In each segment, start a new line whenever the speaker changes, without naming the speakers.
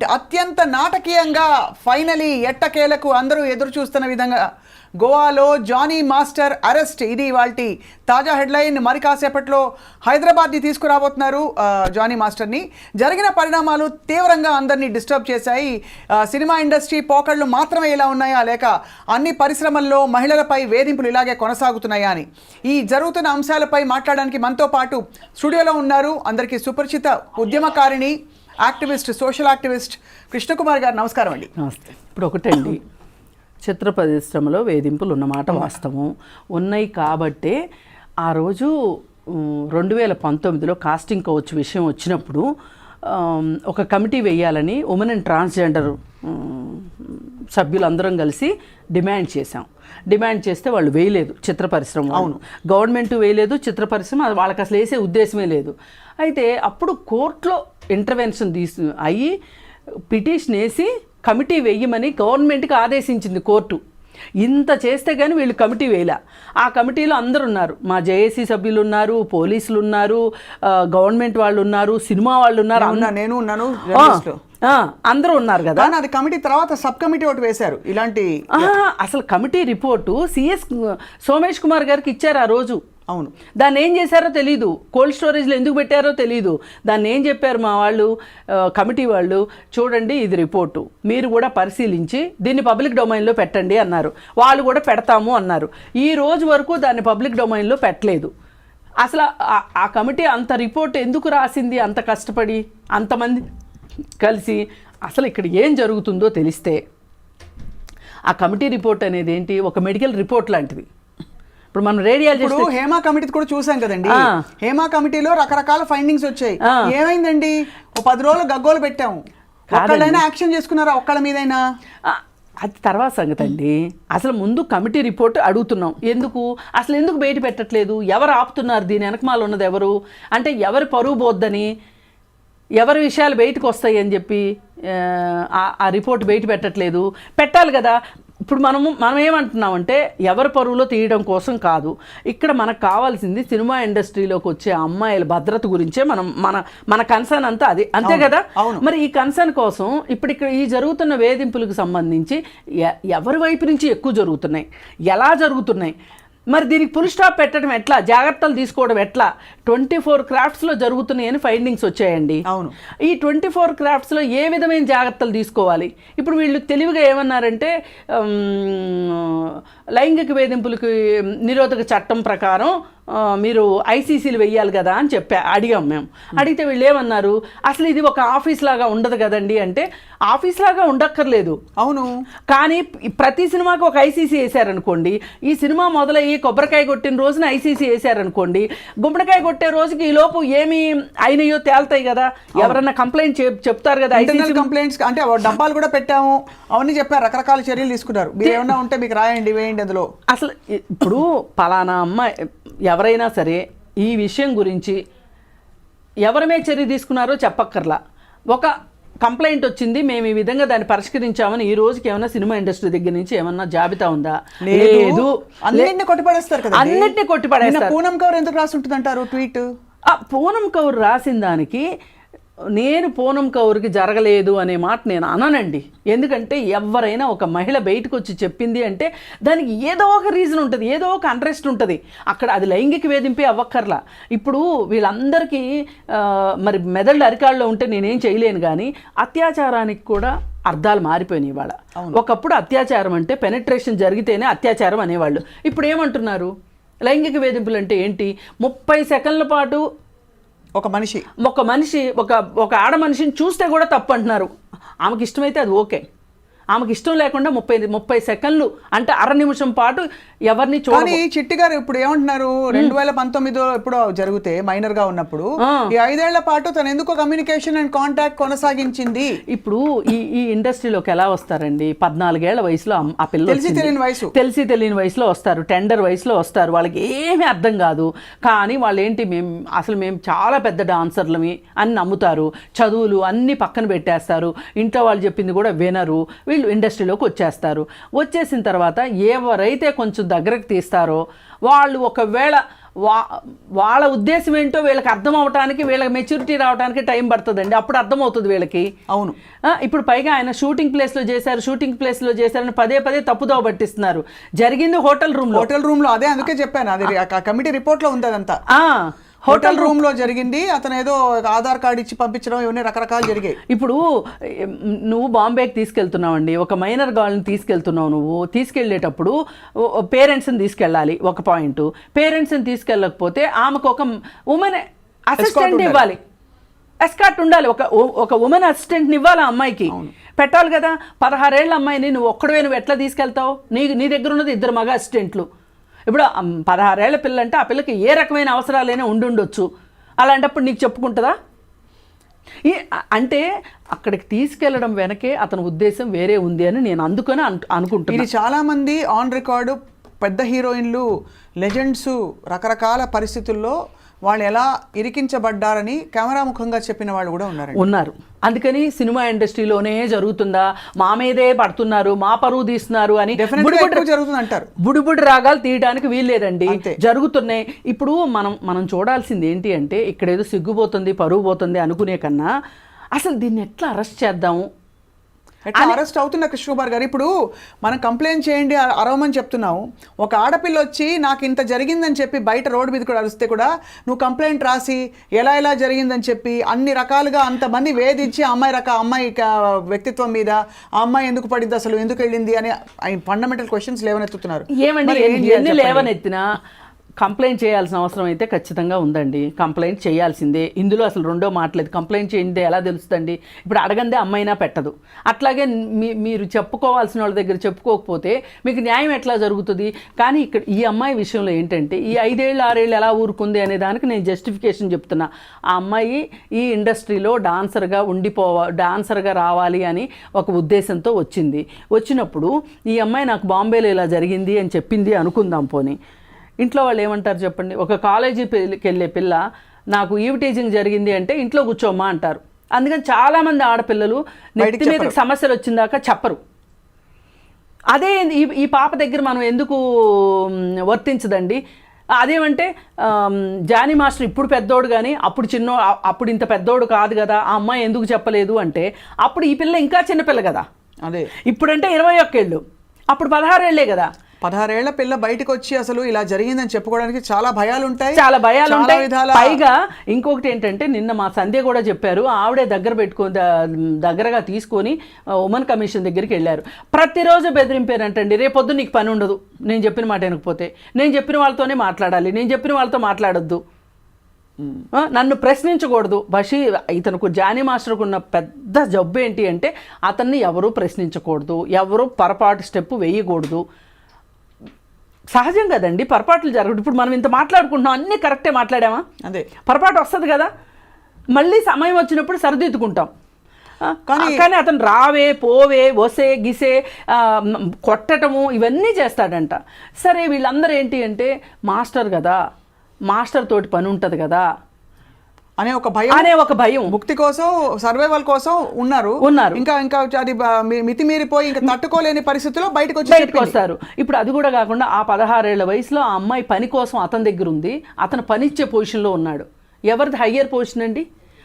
అత్యంత నాటకీయంగా ఫైనలీ ఎట్టకేలకు అందరూ ఎదురు చూస్తున్న విధంగా గోవాలో జానీ మాస్టర్ అరెస్ట్. ఇది వాల్టి తాజా హెడ్లైన్. మరి కాసేపట్లో హైదరాబాద్ని తీసుకురాబోతున్నారు జానీ మాస్టర్ని. జరిగిన పరిణామాలు తీవ్రంగా అందరినీ డిస్టర్బ్ చేశాయి. సినిమా ఇండస్ట్రీ పోకళ్ళు మాత్రమే ఇలా ఉన్నాయా, లేక అన్ని పరిశ్రమల్లో మహిళలపై వేధింపులు ఇలాగే కొనసాగుతున్నాయా అని ఈ జరుగుతున్న అంశాలపై మాట్లాడడానికి మనతో పాటు స్టూడియోలో ఉన్నారు అందరికీ సుపరిచిత ఉద్యమకారిణి, యాక్టివిస్ట్, సోషల్ యాక్టివిస్ట్ కృష్ణకుమార్ గారు. నమస్కారం అండి.
నమస్తే. ఇప్పుడు ఒకటండి, చిత్ర పరిశ్రమలో వేధింపులు ఉన్నమాట వాస్తవం ఉన్నాయి కాబట్టే ఆ రోజు 2019లో కాస్టింగ్ కౌచ్ విషయం వచ్చినప్పుడు ఒక కమిటీ వేయాలని ఉమెన్ అండ్ ట్రాన్స్జెండర్ సభ్యులందరం కలిసి డిమాండ్ చేశాం. డిమాండ్ చేస్తే వాళ్ళు వేయలేదు చిత్ర పరిశ్రమ. అవును, గవర్నమెంట్ వేయలేదు, చిత్ర పరిశ్రమ వాళ్ళకి అసలు వేసే ఉద్దేశమే లేదు. అయితే అప్పుడు కోర్టులో ఇంటర్వెన్షన్ అయ్యి పిటిషన్ వేసి కమిటీ వేయమని గవర్నమెంట్కి ఆదేశించింది కోర్టు. ఇంత చేస్తే కానీ వీళ్ళు కమిటీ వేయలే. ఆ కమిటీలో అందరు ఉన్నారు, మా జేఏసీ సభ్యులు ఉన్నారు, పోలీసులు ఉన్నారు, గవర్నమెంట్ వాళ్ళు ఉన్నారు, సినిమా వాళ్ళు ఉన్నారు,
నేను ఉన్నాను,
అందరూ ఉన్నారు కదా.
అది కమిటీ తర్వాత సబ్ కమిటీ ఒకటి వేశారు. ఇలాంటి
అసలు committee report CS Somesh Kumar గారికి ఇచ్చారు ఆ రోజు.
అవును,
దాన్ని ఏం చేశారో తెలీదు, కోల్డ్ స్టోరేజ్లో ఎందుకు పెట్టారో తెలీదు. దాన్ని ఏం చెప్పారు మా వాళ్ళు, కమిటీ వాళ్ళు, చూడండి ఇది రిపోర్టు, మీరు కూడా పరిశీలించి దీన్ని పబ్లిక్ డొమైన్లో పెట్టండి అన్నారు. వాళ్ళు కూడా పెడతాము అన్నారు. ఈ రోజు వరకు దాన్ని పబ్లిక్ డొమైన్లో పెట్టలేదు. అసలు ఆ కమిటీ అంత రిపోర్ట్ ఎందుకు రాసింది, అంత కష్టపడి అంతమంది కలిసి? అసలు ఇక్కడ ఏం జరుగుతుందో తెలిస్తే, ఆ కమిటీ రిపోర్ట్ అనేది ఏంటి, ఒక మెడికల్ రిపోర్ట్ లాంటిది. ఇప్పుడు మనం రేడియాలజిస్ట్
హేమా కమిటీ కూడా చూసాం కదండి. హేమా కమిటీలో రకరకాల ఫైండింగ్స్ వచ్చాయి. ఏమైందండి, 10 రోజులు గగ్గోలు పెట్టాము, ఒక్కళ్ళైనా యాక్షన్ చేసుకున్నారా ఒక్కళ్ళ మీదైనా?
అది తర్వాత సంగతి అండి. అసలు ముందు కమిటీ రిపోర్ట్ అడుగుతున్నాం. అసలు ఎందుకు బయట పెట్టట్లేదు? ఎవరు ఆపుతున్నారు? దీని వెనకమాల ఉన్నది ఎవరు? అంటే ఎవరి పరువు పోద్దని, ఎవరి విషయాలు బయటకు వస్తాయి అని చెప్పి ఆ రిపోర్ట్ బయట పెట్టట్లేదు. పెట్టాలి కదా. ఇప్పుడు మనం ఏమంటున్నామంటే ఎవరి పరువులో తీయడం కోసం కాదు, ఇక్కడ మనకు కావాల్సింది సినిమా ఇండస్ట్రీలోకి వచ్చే అమ్మాయిల భద్రత గురించే మన కన్సర్న్ అంతా అది, అంతే కదా. మరి ఈ కన్సర్న్ కోసం ఇప్పుడు ఇక్కడ ఈ జరుగుతున్న వేధింపులకు సంబంధించి ఎవరి వైపు నుంచి ఎక్కువ జరుగుతున్నాయి, ఎలా జరుగుతున్నాయి, మరి దీనికి ఫుల్ స్టాప్ పెట్టడం ఎట్లా, జాగ్రత్తలు తీసుకోవడం ఎట్లా? 24 క్రాఫ్ట్స్లో జరుగుతున్నాయని ఫైండింగ్స్ వచ్చాయండి.
అవును,
ఈ 24 క్రాఫ్ట్స్లో ఏ విధమైన జాగ్రత్తలు తీసుకోవాలి? ఇప్పుడు వీళ్ళు తెలివిగా ఏమన్నారంటే లైంగిక వేధింపులకి నిరోధక చట్టం ప్రకారం మీరు ఐసీసీలు వెయ్యాలి కదా అని అడిగాం మేము. అడిగితే వీళ్ళు ఏమన్నారు, అసలు ఇది ఒక ఆఫీస్ లాగా ఉండదు కదండి అంటే, ఆఫీస్ లాగా ఉండక్కర్లేదు.
అవును,
కానీ ప్రతి సినిమాకి ఒక ఐసీసీ వేసారనుకోండి, ఈ సినిమా మొదలయ్యి కొబ్బరికాయ కొట్టిన రోజున ఐసీసీ వేసారనుకోండి, గుమ్మడికాయ కొట్టే రోజుకి ఈ లోపు ఏమి అయినాయో తేలుతాయి కదా. ఎవరన్నా కంప్లైంట్ చెప్తారు కదా, ఐసీసీ
కంప్లైంట్స్ అంటే డబ్బాలు కూడా పెట్టాము అవన్నీ చెప్పారు, రకరకాల చర్యలు తీసుకున్నారు. మీరు ఏమన్నా ఉంటే మీకు రాయండి, వేయండి అందులో.
అసలు ఇప్పుడు పలానా అమ్మాయి ఎవరైనా సరే ఈ విషయం గురించి ఎవరమే చర్య తీసుకున్నారో చెప్పక్కర్లా. ఒక కంప్లైంట్ వచ్చింది, మేము ఈ విధంగా దాన్ని పరిష్కరించామని ఈ రోజుకి ఏమైనా సినిమా ఇండస్ట్రీ దగ్గర నుంచి ఏమన్నా జాబితా ఉందా? లేదు.
అన్నింటినీ కొట్టిపడేస్తారు కదా.
అన్నింటినీ కొట్టిపడేస్తారు.
పూనం కౌర్ ఎందుకు రాసుంటుంది అంటారు ట్వీట్?
పూనం కౌర్ రాసిన దానికి నేను పూనం కౌర్కి జరగలేదు అనే మాట నేను అననండి. ఎందుకంటే ఎవరైనా ఒక మహిళ బయటకు వచ్చి చెప్పింది అంటే దానికి ఏదో ఒక రీజన్ ఉంటుంది, ఏదో ఒక ఇంట్రెస్ట్ ఉంటుంది. అక్కడ అది లైంగిక వేధింపే అవ్వక్కర్లా. ఇప్పుడు వీళ్ళందరికీ మరి మెదళ్ళు అరికాళ్ళలో ఉంటే నేనేం చేయలేను, కానీ అత్యాచారానికి కూడా అర్థాలు మారిపోయినాయి ఇవాళ. ఒకప్పుడు అత్యాచారం అంటే పెనట్రేషన్ జరిగితేనే అత్యాచారం అనేవాళ్ళు. ఇప్పుడు ఏమంటున్నారు, లైంగిక వేధింపులు అంటే ఏంటి, 30 సెకండ్ల పాటు ఒక మనిషి ఒక ఆడ మనిషిని చూస్తే కూడా తప్పు అంటున్నారు. ఆమెకి ఇష్టమైతే అది ఓకే, ఆమెకి ఇష్టం లేకుండా 30 సెకండ్లు అంటే అర నిమిషం పాటు ఎవరిని చూడాలి.
చిట్టి గారు ఇప్పుడు ఏమంటున్నారు, 2019 ఎప్పుడో జరిగితే మైనర్ గా ఉన్నప్పుడు ఈ 5 ఏళ్ల పాటు తను ఎందుకు కమ్యూనికేషన్ అండ్ కాంటాక్ట్ కొనసాగించింది?
ఇప్పుడు ఈ ఇండస్ట్రీలోకి ఎలా వస్తారండి? 14 ఏళ్ల వయసులో ఆ పిల్లలు తెలిసి తెలియని వయసులో వస్తారు, టెండర్ వయసులో వస్తారు, వాళ్ళకి ఏమీ అర్థం కాదు. కానీ వాళ్ళు ఏంటి, మేము చాలా పెద్ద డాన్సర్లమి అని నమ్ముతారు, చదువులు అన్నీ పక్కన పెట్టేస్తారు, ఇంట్లో వాళ్ళు చెప్పింది కూడా వినరు, వీళ్ళు ఇండస్ట్రీలోకి వచ్చేస్తారు. వచ్చేసిన తర్వాత ఎవరైతే కొంచెం దగ్గరకు తీస్తారో వాళ్ళు ఒకవేళ వాళ్ళ ఉద్దేశం ఏంటో వీళ్ళకి అర్థం అవడానికి, వీళ్ళకి మెచ్యూరిటీ రావడానికి టైం పడుతుందండి. అప్పుడు అర్థమవుతుంది వీళ్ళకి.
అవును.
ఇప్పుడు పైగా ఆయన షూటింగ్ ప్లేస్లో చేశారని పదే పదే తప్పుదోవ పట్టిస్తున్నారు. జరిగింది హోటల్ రూమ్ లో.
అదే అందుకే చెప్పాను, అది కమిటీ రిపోర్ట్ లో ఉంది అదంతా. హోటల్ రూమ్ లో జరిగింది. అతను ఏదో ఆధార్ కార్డు ఇచ్చి పంపించడం, ఇవన్నీ రకరకాలు జరిగాయి.
ఇప్పుడు నువ్వు బాంబేకి తీసుకెళ్తున్నావు అండి, ఒక మైనర్ గర్ల్ని తీసుకెళ్తున్నావు. నువ్వు తీసుకెళ్లేటప్పుడు పేరెంట్స్ని తీసుకెళ్ళాలి, ఒక పాయింట్. పేరెంట్స్ని తీసుకెళ్ళకపోతే ఆమెకు ఒక ఉమెన్ అసిస్టెంట్ ఇవ్వాలి, ఎస్కార్ట్ ఉండాలి. ఒక ఉమెన్ అసిస్టెంట్ని ఇవ్వాలి ఆ అమ్మాయికి, పెట్టాలి కదా. 16 ఏళ్ళ అమ్మాయిని నువ్వు ఎట్లా తీసుకెళ్తావు? నీ దగ్గర ఉన్నది 2 మగ అసిస్టెంట్లు. ఇప్పుడు 16 ఏళ్ల పిల్ల అంటే ఆ పిల్లకి ఏ రకమైన అవసరాలైనా ఉండుండొచ్చు. అలాంటప్పుడు నీకు చెప్పుకుంటుందా? అంటే అక్కడికి తీసుకెళ్లడం వెనకే అతని ఉద్దేశం వేరే ఉంది అని నేను అందుకని అనుకుంటున్నాను.
ఇది చాలామంది ఆన్ రికార్డు పెద్ద హీరోయిన్లు, లెజెండ్స్ రకరకాల పరిస్థితుల్లో వాళ్ళు ఎలా ఇరికించబడ్డారని కెమెరా ముఖంగా చెప్పిన వాళ్ళు కూడా ఉన్నారు.
అందుకని సినిమా ఇండస్ట్రీలోనే జరుగుతుందా, మా మీదే పడుతున్నారు, మా పరువు తీస్తున్నారు అని
జరుగుతుంది అంటారు.
బుడిబుడి రాగాలు తీయడానికి వీల్లేదండి, జరుగుతున్నాయి. ఇప్పుడు మనం చూడాల్సింది ఏంటి అంటే, ఇక్కడేదో సిగ్గుపోతుంది, పరువు పోతుంది అనుకునే కన్నా అసలు దీన్ని ఎట్లా అరెస్ట్ చేద్దాము,
ఎట్లా అరెస్ట్ అవుతున్న కృష్ణకుమార్ గారు. ఇప్పుడు మనం కంప్లైంట్ చేయండి, అరవమని చెప్తున్నావు. ఒక ఆడపిల్ల వచ్చి నాకు ఇంత జరిగిందని చెప్పి బయట రోడ్డు మీద కూడా అరిస్తే కూడా నువ్వు కంప్లైంట్ రాసి ఎలా జరిగిందని చెప్పి అన్ని రకాలుగా అంతమంది వేధించి అమ్మాయి వ్యక్తిత్వం మీద ఆ అమ్మాయి ఎందుకు పడింది, అసలు ఎందుకు వెళ్ళింది అని ఫండమెంటల్ క్వశ్చన్స్ లేవనెత్తుతున్నారు.
ఏమండి, ఎన్ని లేవనెత్తినా కంప్లైంట్ చేయాల్సిన అవసరం అయితే ఖచ్చితంగా ఉందండి. కంప్లైంట్ చేయాల్సిందే. ఇందులో అసలు రెండో మాటలేదు. కంప్లైంట్ చేయండి ఎలా తెలుస్తుందండి? ఇప్పుడు అడగందే అమ్మాయినా పెట్టదు. అట్లాగే మీరు చెప్పుకోవాల్సిన వాళ్ళ దగ్గర చెప్పుకోకపోతే మీకు న్యాయం ఎట్లా జరుగుతుంది? కానీ ఇక్కడ ఈ అమ్మాయి విషయంలో ఏంటంటే, ఈ 5 ఏళ్ళు 6 ఏళ్ళు ఎలా ఊరుకుంది అనే దానికి నేను జస్టిఫికేషన్ చెప్తున్నా. ఆ అమ్మాయి ఈ ఇండస్ట్రీలో డాన్సర్గా రావాలి అని ఒక ఉద్దేశంతో వచ్చినప్పుడు ఈ అమ్మాయి నాకు బాంబేలో ఇలా జరిగింది అని చెప్పింది అనుకుందాం. పోనీ ఇంట్లో వాళ్ళు ఏమంటారు చెప్పండి? ఒక కాలేజీకి వెళ్ళే పిల్ల నాకు ఈవిటీజింగ్ జరిగింది అంటే ఇంట్లో కూర్చోమ్మా అంటారు. అందుకని చాలామంది ఆడపిల్లలు నెత్తి మీదకి సమస్యలు వచ్చిందాక చెప్పరు. అదే ఈ పాప దగ్గర మనం ఎందుకు వర్తించదండి? అదేమంటే జానీ మాస్టర్ ఇప్పుడు పెద్దోడు కానీ అప్పుడు ఇంత పెద్దోడు కాదు కదా, ఆ అమ్మాయి ఎందుకు చెప్పలేదు అంటే అప్పుడు ఈ పిల్ల ఇంకా చిన్నపిల్ల కదా.
అదే ఇప్పుడంటే
21 ఏళ్ళు, అప్పుడు 16 ఏళ్లే కదా.
16 ఏళ్ల పిల్ల బయటకు వచ్చి అసలు ఇలా జరిగిందని చెప్పుకోవడానికి చాలా భయాలు ఉంటాయి.
పైగా ఇంకొకటి ఏంటంటే, నిన్న మా సంధ్య కూడా చెప్పారు, ఆవిడే దగ్గరగా తీసుకొని ఉమెన్ కమిషన్ దగ్గరికి వెళ్ళారు. ప్రతిరోజు బెదిరింపారంటండి, రేపొద్దు నీకు పని ఉండదు, నేను చెప్పిన మాట వినకపోతే, నేను చెప్పిన వాళ్ళతోనే మాట్లాడాలి, నేను చెప్పిన వాళ్ళతో మాట్లాడొద్దు, నన్ను ప్రశ్నించకూడదు. ఇతనుకు జానీ మాస్టర్కు ఉన్న పెద్ద జబ్బు ఏంటి అంటే, అతన్ని ఎవరూ ప్రశ్నించకూడదు, ఎవరూ పొరపాటు స్టెప్ వేయకూడదు. సహజం కదండి, పొరపాట్లు జరగదు. ఇప్పుడు మనం ఇంత మాట్లాడుకుంటున్నాం, అన్నీ కరెక్టే మాట్లాడామా?
అదే పొరపాటు
వస్తుంది కదా, మళ్ళీ సమయం వచ్చినప్పుడు సరిదిద్దుకుంటాం. కానీ అతను రావే పోవే వసే గిసే కొట్టటము ఇవన్నీ చేస్తాడంట. సరే, వీళ్ళందరూ ఏంటి అంటే, మాస్టర్ కదా, మాస్టర్ తోటి పని ఉంటుంది కదా
అనే ఒక భయం ముక్తి కోసం, సర్వైవల్ కోసం ఉన్నారు. ఇంకా అది మితిమీరిపోయి ఇంకా తట్టుకోలేని పరిస్థితిలో బయటకు వస్తారు.
ఇప్పుడు అది కూడా కాకుండా ఆ 16 ఏళ్ల వయసులో ఆ అమ్మాయి పని కోసం అతని దగ్గర ఉంది, అతను పనిచ్చే పొజిషన్లో ఉన్నాడు. ఎవరిది హయ్యర్ పొజిషన్ అండి?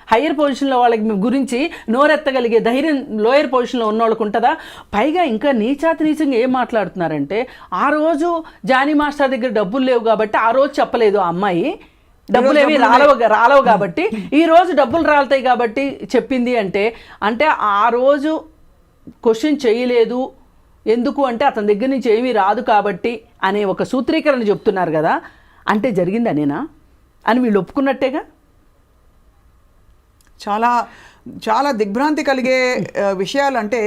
హయ్యర్ పొజిషన్లో వాళ్ళకి గురించి నోరెత్తగలిగే ధైర్యం లోయర్ పొజిషన్లో ఉన్న వాళ్ళకు ఉంటుందా? పైగా ఇంకా నీచంగా ఏం మాట్లాడుతున్నారంటే, ఆ రోజు జానీ మాస్టర్ దగ్గర డబ్బులు లేవు కాబట్టి ఆ రోజు చెప్పలేదు ఆ అమ్మాయి, డబ్బులు ఏమి రాలవు కాబట్టి ఈ రోజు డబ్బులు రాలుతాయి కాబట్టి చెప్పింది అంటే ఆ రోజు క్వశ్చన్ చేయలేదు, ఎందుకు అంటే అతని దగ్గర నుంచి ఏమీ రాదు కాబట్టి అనే ఒక సూత్రీకరణ చెప్తున్నారు కదా. అంటే జరిగింది అనేనా అని వీళ్ళు ఒప్పుకున్నట్టేగా.
చాలా దిగ్భ్రాంతి కలిగే విషయాలు. అంటే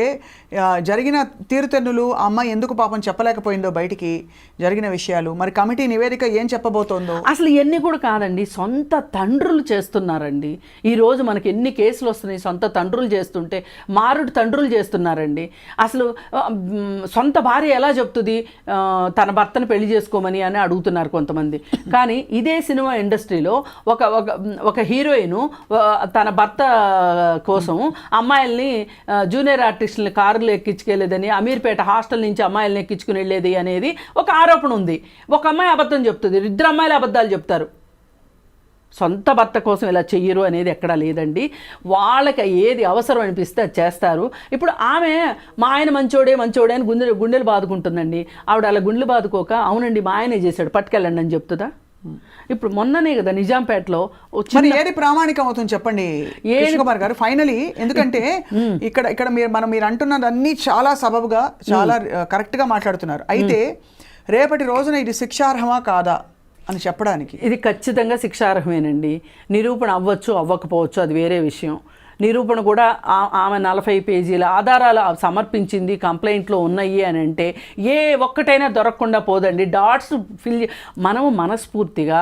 జరిగిన తీరుతెన్నులు, ఆ అమ్మాయి ఎందుకు పాపం చెప్పలేకపోయిందో బయటికి జరిగిన విషయాలు, మరి కమిటీ నివేదిక ఏం చెప్పబోతోందో
అసలు ఇవన్నీ కూడా కాదండి, సొంత తండ్రులు చేస్తున్నారండి. ఈరోజు మనకి ఎన్ని కేసులు వస్తున్నాయి, సొంత తండ్రులు చేస్తుంటే మారుడు తండ్రులు చేస్తున్నారండి. అసలు సొంత భార్య ఎలా చెప్తుంది తన భర్తను పెళ్లి చేసుకోమని అని అడుగుతున్నారు కొంతమంది. కానీ ఇదే సినిమా ఇండస్ట్రీలో ఒక హీరోయిన్ తన భర్త కోసం అమ్మాయిల్ని జూనియర్ ఆర్టిస్టులని కారులు ఎక్కించుకెళ్ళేదని, అమీర్పేట హాస్టల్ నుంచి అమ్మాయిల్ని ఎక్కించుకుని వెళ్ళేది అనేది ఒక ఆరోపణ ఉంది. ఒక అమ్మాయి అబద్ధం చెప్తుంది, ఇద్దరు అమ్మాయిలు అబద్ధాలు చెప్తారు. సొంత భర్త కోసం ఇలా చెయ్యరు అనేది ఎక్కడా లేదండి. వాళ్ళకి ఏది అవసరం అనిపిస్తే అది చేస్తారు. ఇప్పుడు ఆమె మా ఆయన మంచోడే అని గుండెలు బాదుకుంటుందండి. ఆవిడ అలా గుండెలు బాదుకోక అవునండి మా ఆయనే చేశాడు పట్టుకెళ్ళండి అని చెప్తుందా? ఇప్పుడు మొన్ననే కదా నిజాంపేటలో
ఏది ప్రామాణికం అవుతుంది చెప్పండి కుమార్ గారు ఫైనలీ? ఎందుకంటే ఇక్కడ మీరు అంటున్నది అన్ని చాలా సబబుగా చాలా కరెక్ట్గా మాట్లాడుతున్నారు. అయితే రేపటి రోజున ఇది శిక్షార్హమా కాదా అని చెప్పడానికి?
ఇది ఖచ్చితంగా శిక్షార్హమేనండి. నిరూపణ అవ్వచ్చు అవ్వకపోవచ్చు, అది వేరే విషయం. నిరూపణ కూడా ఆమె 40 పేజీల ఆధారాలు సమర్పించింది, కంప్లైంట్లో ఉన్నాయి అని అంటే ఏ ఒక్కటైనా దొరకకుండా పోదండి. డాట్స్ మనము మనస్ఫూర్తిగా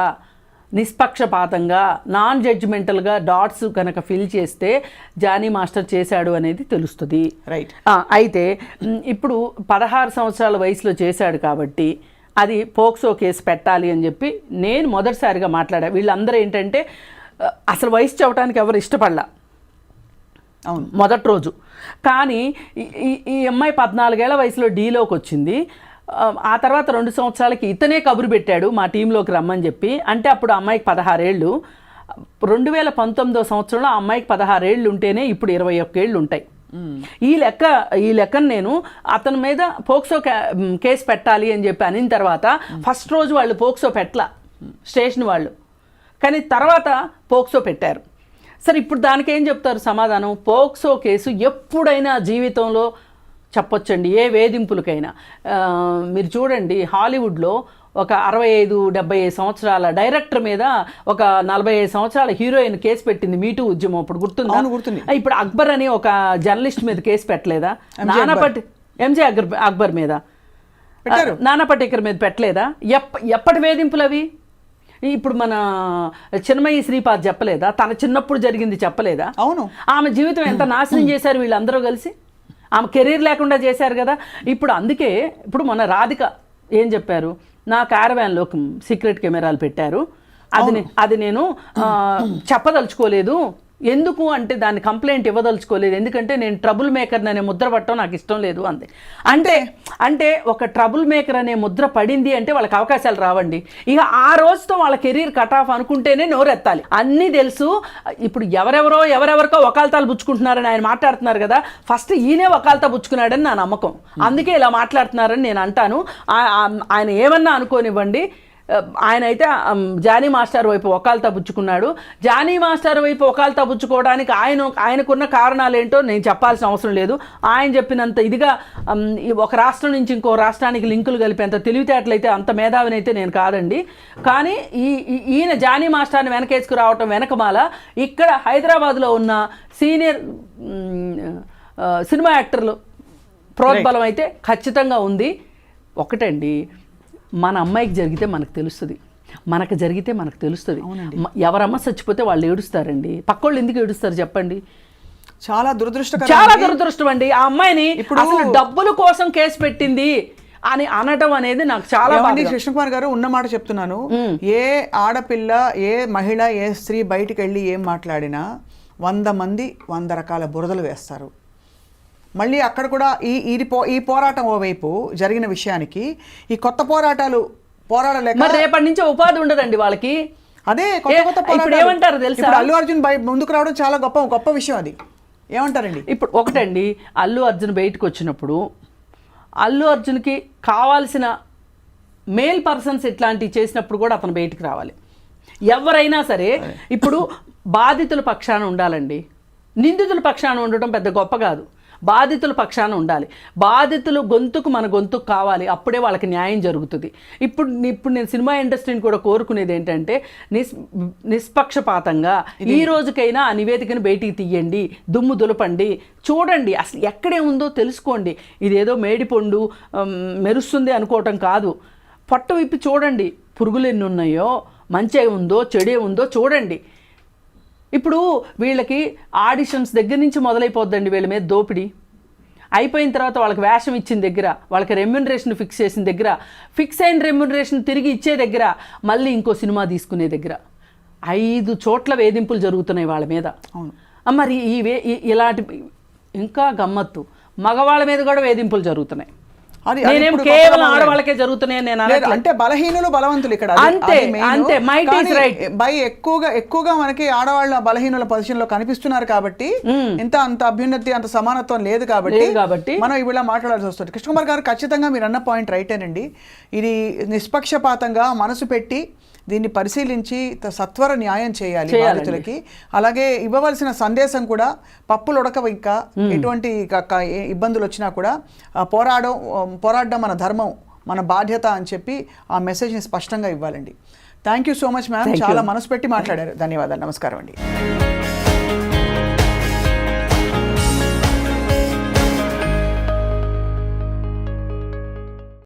నిష్పక్షపాతంగా నాన్ జడ్జిమెంటల్గా డాట్స్ కనుక ఫిల్ చేస్తే జానీ మాస్టర్ చేశాడు అనేది తెలుస్తుంది.
రైట్.
అయితే ఇప్పుడు 16 సంవత్సరాల వయసులో చేశాడు కాబట్టి అది పోక్సో కేసు పెట్టాలి అని చెప్పి నేను మొదటిసారిగా మాట్లాడా. వీళ్ళందరూ ఏంటంటే అసలు వయసు చెప్పడానికి ఎవరు ఇష్టపడలా
అవును
మొదటి రోజు. కానీ ఈ అమ్మాయి 14 ఏళ్ల వయసులో డీలోకి వచ్చింది. ఆ తర్వాత 2 సంవత్సరాలకి ఇతనే కబురు పెట్టాడు మా టీంలోకి రమ్మని చెప్పి. అంటే అప్పుడు అమ్మాయికి 16 ఏళ్ళు. 2019 సంవత్సరంలో ఆ అమ్మాయికి 16 ఏళ్ళు ఉంటేనే ఇప్పుడు 21 ఏళ్ళు ఉంటాయి. ఈ లెక్కను నేను అతని మీద పోక్సో కేసు పెట్టాలి అని చెప్పి అనిన తర్వాత ఫస్ట్ రోజు వాళ్ళు పోక్సో పెట్టలా స్టేషన్ వాళ్ళు, కానీ తర్వాత పోక్సో పెట్టారు. సరే ఇప్పుడు దానికి ఏం చెప్తారు సమాధానం? పోక్సో కేసు ఎప్పుడైనా జీవితంలో చెప్పొచ్చండి, ఏ వేధింపులకైనా. మీరు చూడండి హాలీవుడ్లో ఒక 65-70 సంవత్సరాల డైరెక్టర్ మీద ఒక 45 సంవత్సరాల హీరోయిన్ కేసు పెట్టింది మీటూ ఉద్యమం. అప్పుడు గుర్తుందా? ఇప్పుడు అక్బర్ అని ఒక జర్నలిస్ట్ మీద కేసు పెట్టలేదా? ఎంజే అక్బర్ మీద, నానా పటేకర్ మీద పెట్టలేదా? ఎప్పటి వేధింపులు అవి? ఇప్పుడు మన చిన్మయి శ్రీపాద్ చెప్పలేదా? తన చిన్నప్పుడు జరిగింది చెప్పలేదా?
అవును.
ఆమె జీవితం ఎంత నాశనం చేశారు వీళ్ళందరూ కలిసి. ఆమె కెరీర్ లేకుండా చేశారు కదా. ఇప్పుడు అందుకే ఇప్పుడు మన రాధిక ఏం చెప్పారు? నా క్యారవాన్లో సీక్రెట్ కెమెరాలు పెట్టారు, అది నేను చెప్పదలుచుకోలేదు. ఎందుకు అంటే దాన్ని కంప్లైంట్ ఇవ్వదలుచుకోలేదు, ఎందుకంటే నేను ట్రబుల్ మేకర్ అనే ముద్ర పట్టడం నాకు ఇష్టం లేదు అంది. అంటే ఒక ట్రబుల్ మేకర్ అనే ముద్ర పడింది అంటే వాళ్ళకి అవకాశాలు రావండి. ఇక ఆ రోజుతో వాళ్ళ కెరీర్ కట్ ఆఫ్ అనుకుంటేనే నోరెత్తాలి. అన్నీ తెలుసు. ఇప్పుడు ఎవరెవరికో వకాల్తాలు పుచ్చుకుంటున్నారని ఆయన మాట్లాడుతున్నారు కదా. ఫస్ట్ ఈయనే వకాల్తా పుచ్చుకున్నాడని నా నమ్మకం. అందుకే ఇలా మాట్లాడుతున్నారని నేను అంటాను. ఆయన ఏమన్నా అనుకోనివ్వండి, ఆయన అయితే జానీ మాస్టర్ వైపు వకాల్తా పుచ్చుకున్నాడు. జానీ మాస్టర్ వైపు వకాల్తా పుచ్చుకోవడానికి ఆయనకున్న కారణాలు ఏంటో నేను చెప్పాల్సిన అవసరం లేదు. ఆయన చెప్పినంత ఇదిగా ఒక రాష్ట్రం నుంచి ఇంకో రాష్ట్రానికి లింకులు కలిపేంత తెలివితేటలైతే అంత మేధావినైతే నేను కాదండి. కానీ ఈయన జానీ మాస్టర్ని వెనకేసుకు రావటం వెనకమాల ఇక్కడ హైదరాబాద్లో ఉన్న సీనియర్ సినిమా యాక్టర్లు ప్రోద్బలం అయితే ఖచ్చితంగా ఉంది. ఒకటండి, మన అమ్మాయికి జరిగితే మనకు తెలుస్తుంది, మనకు జరిగితే మనకు తెలుస్తుంది. ఎవరమ్మ చచ్చిపోతే వాళ్ళు ఏడుస్తారండి, పక్కోళ్ళు ఎందుకు ఏడుస్తారు చెప్పండి?
చాలా దురదృష్టం
అండి. ఆ అమ్మాయిని అసలు డబ్బుల కోసం కేసు పెట్టింది అని అనడం అనేది నాకు చాలా బాగుంది.
కృష్ణకుమార్ గారు ఉన్న మాట చెప్తున్నాను. ఏ ఆడపిల్ల, ఏ మహిళ, ఏ స్త్రీ బయటికి వెళ్ళి ఏం మాట్లాడినా 100 మంది 100 రకాల బురదలు వేస్తారు. మళ్ళీ అక్కడ కూడా ఈ పోరాటం ఓవైపు జరిగిన విషయానికి ఈ కొత్త పోరాటాలు పోరాడలేక
రేపటి నుంచి ఉపాధి ఉండదండి వాళ్ళకి.
అదే కొత్త
ఇప్పుడు ఏమంటారు తెలుసా?
అల్లు అర్జున్ ముందుకు రావడం చాలా గొప్ప విషయం. అది ఏమంటారండి?
ఇప్పుడు ఒకటండి, అల్లు అర్జున్ బయటకు వచ్చినప్పుడు అల్లు అర్జున్కి కావాల్సిన మేల్ పర్సన్స్ ఇట్లాంటివి చేసినప్పుడు కూడా అతను బయటికి రావాలి. ఎవరైనా సరే ఇప్పుడు బాధితుల పక్షాన ఉండాలండి. నిందితుల పక్షాన ఉండటం పెద్ద గొప్ప కాదు, బాధితుల పక్షాన ఉండాలి. బాధితులు గొంతుకు మన గొంతుకు కావాలి, అప్పుడే వాళ్ళకి న్యాయం జరుగుతుంది. ఇప్పుడు నేను సినిమా ఇండస్ట్రీని కూడా కోరుకునేది ఏంటంటే నిష్పక్షపాతంగా ఈ రోజుకైనా ఆ నివేదికను బయటికి తీయండి, దుమ్ము దులపండి, చూడండి అసలు ఎక్కడే ఉందో తెలుసుకోండి. ఇదేదో మేడిపండు మెరుస్తుంది అనుకోవటం కాదు, పట్టు విప్పి చూడండి, పురుగులు ఎన్ని ఉన్నాయో, మంచి ఉందో చెడే ఉందో చూడండి. ఇప్పుడు వీళ్ళకి ఆడిషన్స్ దగ్గర నుంచి మొదలైపోద్దండి వీళ్ళ మీద దోపిడీ. అయిపోయిన తర్వాత వాళ్ళకి వేషం ఇచ్చిన దగ్గర, వాళ్ళకి రెమ్యూనరేషన్ ఫిక్స్ చేసిన దగ్గర, ఫిక్స్ అయిన రెమ్యూనరేషన్ తిరిగి ఇచ్చే దగ్గర, మళ్ళీ ఇంకో సినిమా తీసుకునే దగ్గర 5 చోట్ల వేధింపులు జరుగుతున్నాయి వాళ్ళ మీద. మరి ఇలాంటి ఇంకా గమ్మత్తు మగవాళ్ళ మీద కూడా వేధింపులు జరుగుతున్నాయి. నేనేం కేవలం ఆడవాళ్ళకే జరుగుతున్నాయి నేను
అంటే బలహీనులు బలవంతులు ఇక్కడ
అంతే అంతే మైట్ ఈస్ రైట్.
ఎక్కువగా మనకి ఆడవాళ్ళ బలహీనుల పొజిషన్ లో కనిపిస్తున్నారు కాబట్టి అంత అభ్యున్నతి అంత సమానత్వం లేదు కాబట్టి మనం ఇవిలా మాట్లాడాల్సి వస్తుంది. కృష్ణకుమార్ గారు ఖచ్చితంగా మీరు అన్న పాయింట్ రైటేనండి. ఇది నిష్పక్షపాతంగా మనసు పెట్టి దీన్ని పరిశీలించి సత్వర న్యాయం చేయాలి బాధితులకి. అలాగే ఇవ్వవలసిన సందేశం కూడా పప్పులు ఉడకవు, ఇంకా ఎటువంటి ఇబ్బందులు వచ్చినా కూడా పోరాడడం మన ధర్మం, మన బాధ్యత అని చెప్పి ఆ మెసేజ్ని స్పష్టంగా ఇవ్వాలండి. Thank you so much ma'am, చాలా మనసు పెట్టి మాట్లాడారు. ధన్యవాదాలు. నమస్కారం అండి.